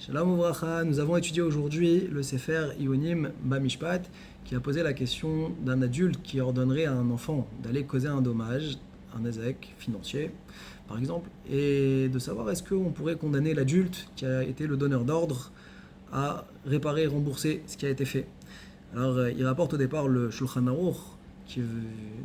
Shalom Uvracha, nous avons étudié aujourd'hui le Sefer Ionim Bamishpat qui a posé la question d'un adulte qui ordonnerait à un enfant d'aller causer un dommage, un ézec financier par exemple, et de savoir est-ce qu'on pourrait condamner l'adulte qui a été le donneur d'ordre à réparer et rembourser ce qui a été fait. Alors il rapporte au départ le Shulchan Aruch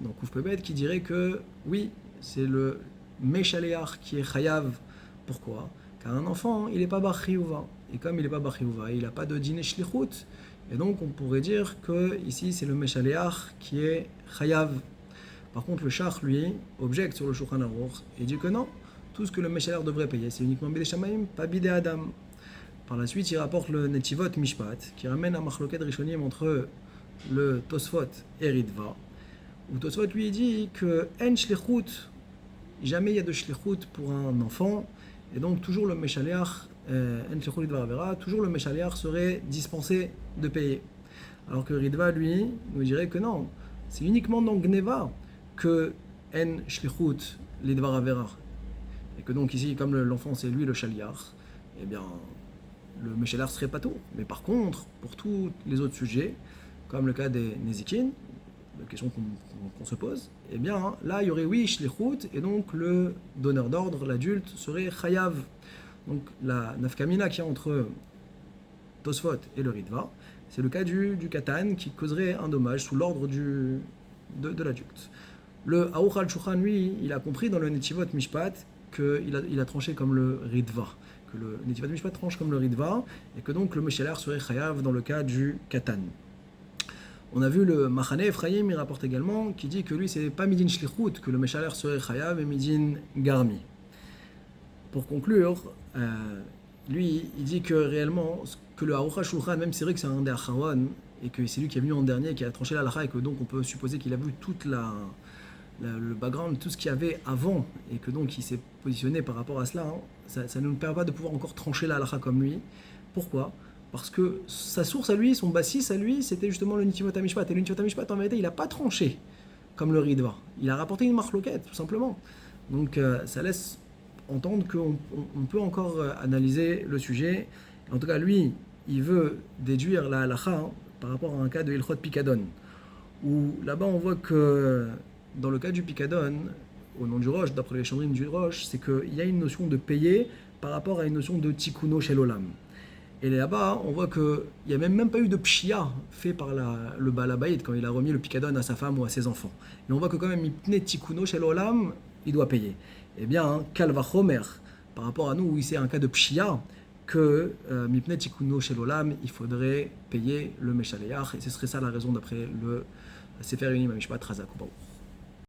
dans Kouf Pebet qui dirait que oui, c'est le Meshaléach qui est chayav. Pourquoi? Car un enfant, il n'est pas bar chiyuva. Et comme il n'est pas bar chiyuva, il n'a pas de dîner shlichut. Et donc on pourrait dire que ici c'est le Meshaléach qui est chayav. Par contre le Shach, lui, objecte sur le Shulchan Aruch et dit que non, tout ce que le Meshaléach devrait payer, c'est uniquement Bidei Shamayim, pas Bidei Adam. Par la suite, il rapporte le Netivot Mishpat, qui ramène un machloket rishonim entre le Tosfot et Ritva, où Tosfot lui dit que en shlichut, jamais il y a de shlichut pour un enfant, et donc toujours le Meshaléach, en shlichut lidvar avera, toujours le Meshaléach serait dispensé de payer. Alors que Ritva, lui, nous dirait que non, c'est uniquement dans Gneva que en shlichut lidvar avera. Et que donc ici, comme l'enfant c'est lui le shaliach, eh bien, le Meshaléach serait pas tout. Mais par contre, pour tous les autres sujets, comme le cas des Nezikin, la question qu'on se pose, eh bien là il y aurait oui shlichut, et donc le donneur d'ordre, l'adulte, serait chayav. Donc la nafkamina qu'il y a entre Tosfot et le Ritva, c'est le cas du katan qui causerait un dommage sous l'ordre de l'adulte. Le Aruch al-Shulchan, lui, il a compris dans le Netivot Mishpat qu'il a tranché comme le Ritva, que le Netivot Mishpat tranche comme le Ritva, et que donc le Meshaléach serait chayav dans le cas du katan. On a vu le Machane Ephraim, il rapporte également, qui dit que lui, c'est pas Midin Shlichut, que le Meshaléach serait chayav, mais Midin Garmi. Pour conclure, lui, il dit que réellement, que le Aruch HaShulchan, même si c'est vrai que c'est un des Acharon, et que c'est lui qui est venu en dernier, qui a tranché la halakha, et que donc on peut supposer qu'il a vu toute le background, tout ce qu'il y avait avant, et que donc il s'est positionné par rapport à cela, hein, ça ne nous permet pas de pouvoir encore trancher la halakha comme lui. Pourquoi? Parce que sa source à lui, son bassis à lui, c'était justement le Netivot HaMishpat. Et le Netivot HaMishpat, en vérité, il n'a pas tranché comme le Ritva. Il a rapporté une machloket, tout simplement. Donc ça laisse entendre qu'on peut encore analyser le sujet. En tout cas, lui, il veut déduire la halakha par rapport à un cas de Ilchot Pikadon, où là-bas on voit que dans le cas du Pikadon, au nom du Roche, d'après les chandrines du Roche, c'est qu'il y a une notion de payer par rapport à une notion de Tikkuno Shel Olam. Et là-bas, on voit qu'il n'y a même pas eu de pshia fait par le Baal Habayit quand il a remis le Pikadon à sa femme ou à ses enfants. Et on voit que quand même, Mipne Tikkuno Shel Olam, il doit payer. Eh bien, Kal vachomer, par rapport à nous, où c'est un cas de pshia, que Mipne Tikkuno Shel Olam, il faudrait payer le Meshaléach. Et ce serait ça la raison d'après le Sefer Ionim Bamishpat Razak Ubaou.